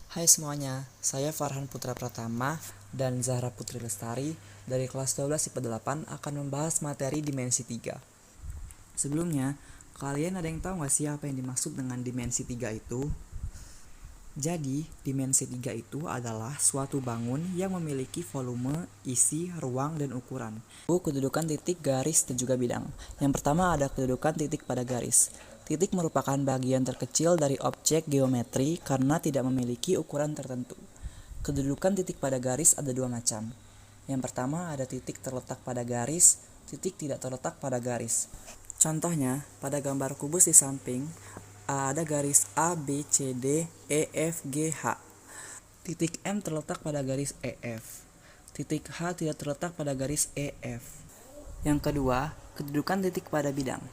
Hai semuanya, saya Farhan Putra Pratama dan Zahra Putri Lestari dari kelas 12 IPA 8 akan membahas materi dimensi 3. Sebelumnya, kalian ada yang tahu nggak sih apa yang dimaksud dengan dimensi 3 itu? Jadi, dimensi 3 itu adalah suatu bangun yang memiliki volume, isi, ruang, dan ukuran. Kedudukan titik, garis, dan juga bidang. Yang pertama ada kedudukan titik pada garis. Titik merupakan bagian terkecil dari objek geometri karena tidak memiliki ukuran tertentu. Kedudukan titik pada garis ada dua macam. Yang pertama ada titik terletak pada garis, titik tidak terletak pada garis. Contohnya, pada gambar kubus di samping, ada garis A, B, C, D, E, F, G, H. Titik M terletak pada garis EF. Titik H tidak terletak pada garis EF. Yang kedua, kedudukan titik pada bidang.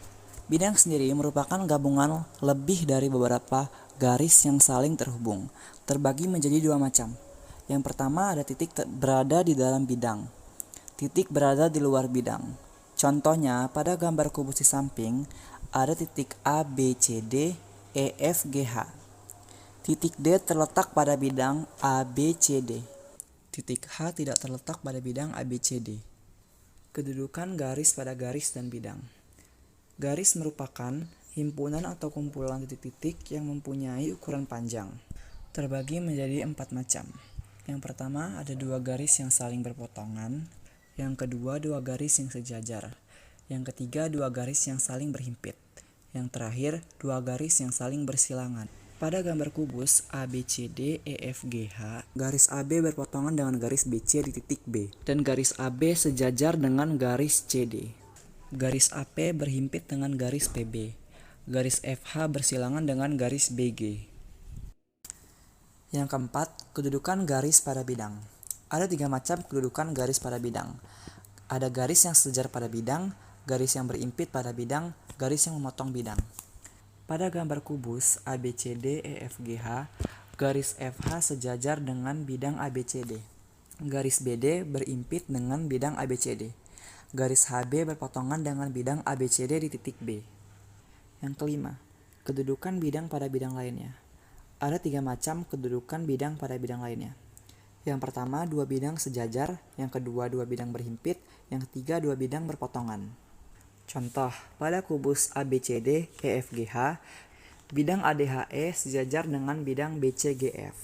Bidang sendiri merupakan gabungan lebih dari beberapa garis yang saling terhubung, terbagi menjadi dua macam. Yang pertama ada titik berada di dalam bidang. Titik berada di luar bidang. Contohnya, pada gambar kubus di samping, ada titik A, B, C, D, E, F, G, H. Titik D terletak pada bidang A, B, C, D. Titik H tidak terletak pada bidang A, B, C, D. Kedudukan garis pada garis dan bidang. Garis merupakan himpunan atau kumpulan titik-titik yang mempunyai ukuran panjang. Terbagi menjadi 4 macam. Yang pertama ada 2 garis yang saling berpotongan. Yang kedua 2 garis yang sejajar. Yang ketiga 2 garis yang saling berhimpit. Yang terakhir 2 garis yang saling bersilangan. Pada gambar kubus A, B, C, D, E, F, G, H, garis AB berpotongan dengan garis BC di titik B, dan garis AB sejajar dengan garis CD. Garis AP berhimpit dengan garis PB. Garis FH bersilangan dengan garis BG. Yang keempat, kedudukan garis pada bidang. Ada 3 macam kedudukan garis pada bidang. Ada garis yang sejajar pada bidang, garis yang berimpit pada bidang, garis yang memotong bidang. Pada gambar kubus ABCD EFGH, garis FH sejajar dengan bidang ABCD. Garis BD berimpit dengan bidang ABCD. Garis HB berpotongan dengan bidang ABCD di titik B. Yang kelima, kedudukan bidang pada bidang lainnya. Ada 3 macam kedudukan bidang pada bidang lainnya. Yang pertama, 2 bidang sejajar, yang kedua 2 bidang berhimpit, yang ketiga 2 bidang berpotongan. Contoh, pada kubus ABCD EFGH, bidang ADHE sejajar dengan bidang BCGF.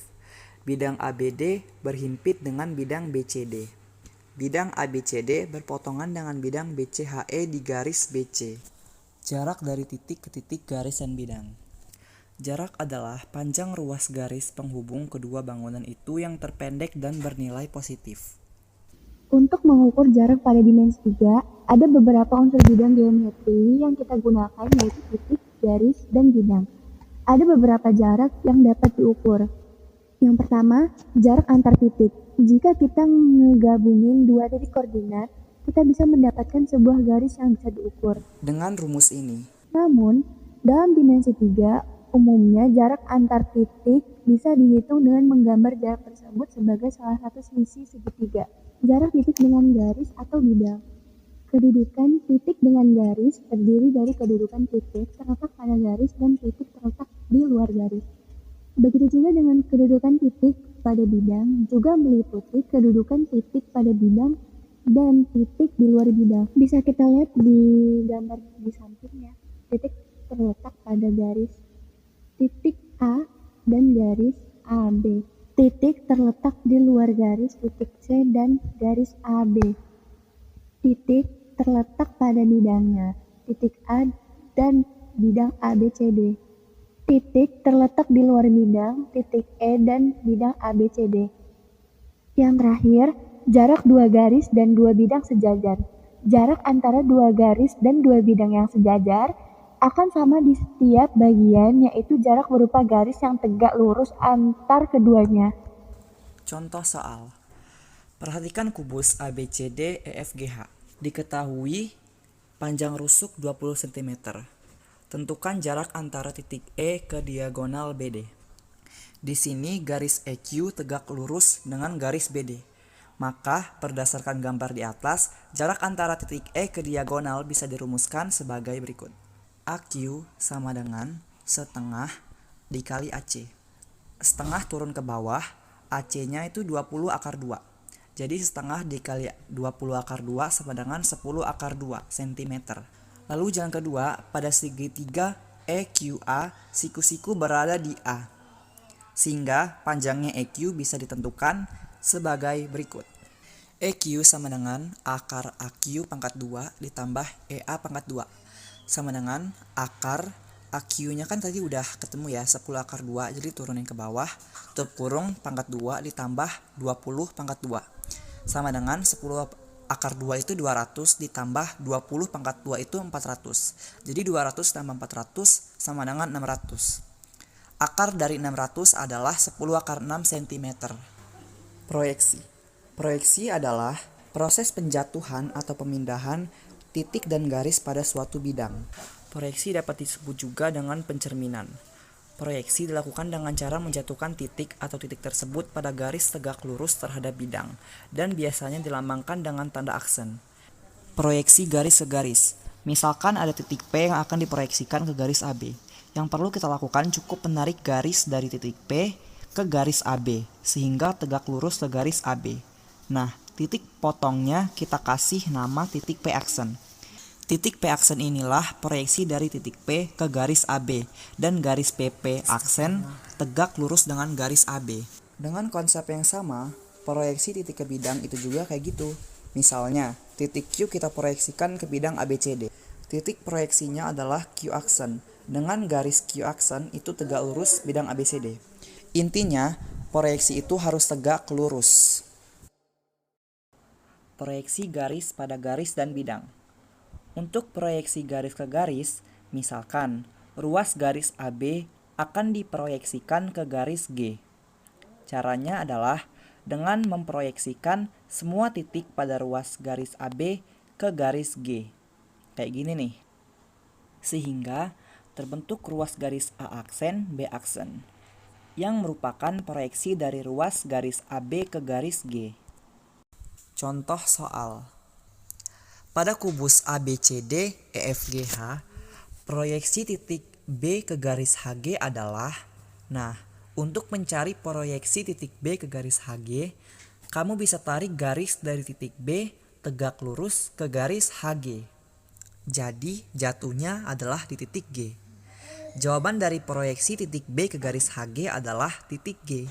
Bidang ABD berhimpit dengan bidang BCD. Bidang ABCD berpotongan dengan bidang BCHE di garis BC. Jarak dari titik ke titik garis dan bidang. Jarak adalah panjang ruas garis penghubung kedua bangunan itu yang terpendek dan bernilai positif. Untuk mengukur jarak pada dimensi 3, ada beberapa unsur bidang geometri yang kita gunakan yaitu titik, garis, dan bidang. Ada beberapa jarak yang dapat diukur. Yang pertama, jarak antar titik. Jika kita ngegabungin 2 titik koordinat, kita bisa mendapatkan sebuah garis yang bisa diukur. Dengan rumus ini, Namun, dalam dimensi 3, umumnya jarak antar titik bisa dihitung dengan menggambar jarak tersebut sebagai salah satu sisi segitiga. Jarak titik dengan garis atau bidang. Kedudukan titik dengan garis terdiri dari kedudukan titik terletak pada garis dan titik terletak di luar garis. Begitu juga dengan kedudukan titik pada bidang juga meliputi kedudukan titik pada bidang dan titik di luar bidang. Bisa kita lihat di gambar di sampingnya. Titik terletak pada garis titik A dan garis AB. Titik terletak di luar garis titik C dan garis AB. Titik terletak pada bidangnya, titik A dan bidang ABCD. Titik terletak di luar bidang, titik E dan bidang ABCD. Yang terakhir, jarak 2 garis dan 2 bidang sejajar. Jarak antara 2 garis dan 2 bidang yang sejajar akan sama di setiap bagian, yaitu jarak berupa garis yang tegak lurus antar keduanya. contoh soal. Perhatikan kubus ABCD EFGH. Diketahui panjang rusuk 20 cm. Tentukan jarak antara titik E ke diagonal BD. Di sini garis EQ tegak lurus dengan garis BD. Maka berdasarkan gambar di atas, jarak antara titik E ke diagonal bisa dirumuskan sebagai berikut. AQ sama dengan setengah dikali AC. setengah turun ke bawah, AC-nya itu 20 akar 2. Jadi setengah dikali 20 akar 2 sama dengan 10 akar 2 cm. Lalu jalan kedua, pada segitiga EQA, siku-siku berada di A. Sehingga panjangnya EQ bisa ditentukan sebagai berikut. EQ sama dengan akar AQ pangkat 2 ditambah EA pangkat 2. Sama dengan akar AQ-nya kan tadi udah ketemu ya, 10 akar 2, jadi turunin ke bawah, tutup kurung pangkat 2 ditambah 20 pangkat 2. Sama dengan 10 akar 2 itu 200 ditambah 20 pangkat 2 itu 400. Jadi 200 tambah 400 sama dengan 600. Akar dari 600 adalah 10 akar 6 cm. Proyeksi. Proyeksi adalah proses penjatuhan atau pemindahan titik dan garis pada suatu bidang. Proyeksi dapat disebut juga dengan pencerminan. Proyeksi dilakukan dengan cara menjatuhkan titik atau titik tersebut pada garis tegak lurus terhadap bidang, dan biasanya dilambangkan dengan tanda aksen. Proyeksi garis ke garis. Misalkan ada titik P yang akan diproyeksikan ke garis AB. Yang perlu kita lakukan cukup menarik garis dari titik P ke garis AB, sehingga tegak lurus ke garis AB. Nah, titik potongnya kita kasih nama titik P aksen. Titik P aksen inilah proyeksi dari titik P ke garis AB, dan garis PP aksen tegak lurus dengan garis AB. Dengan konsep yang sama, proyeksi titik ke bidang itu juga kayak gitu. Misalnya, titik Q kita proyeksikan ke bidang ABCD. Titik proyeksinya adalah Q aksen. Dengan garis Q aksen itu tegak lurus bidang ABCD. Intinya, proyeksi itu harus tegak lurus. Proyeksi garis pada garis dan bidang. Untuk proyeksi garis ke garis, misalkan ruas garis AB akan diproyeksikan ke garis G. Caranya adalah dengan memproyeksikan semua titik pada ruas garis AB ke garis G. Kayak gini nih. Sehingga terbentuk ruas garis A aksen B aksen, yang merupakan proyeksi dari ruas garis AB ke garis G. Contoh soal. Pada kubus ABCD EFGH, proyeksi titik B ke garis HG adalah, untuk mencari proyeksi titik B ke garis HG, kamu bisa tarik garis dari titik B tegak lurus ke garis HG. Jadi, jatuhnya adalah di titik G. Jawaban dari proyeksi titik B ke garis HG adalah titik G.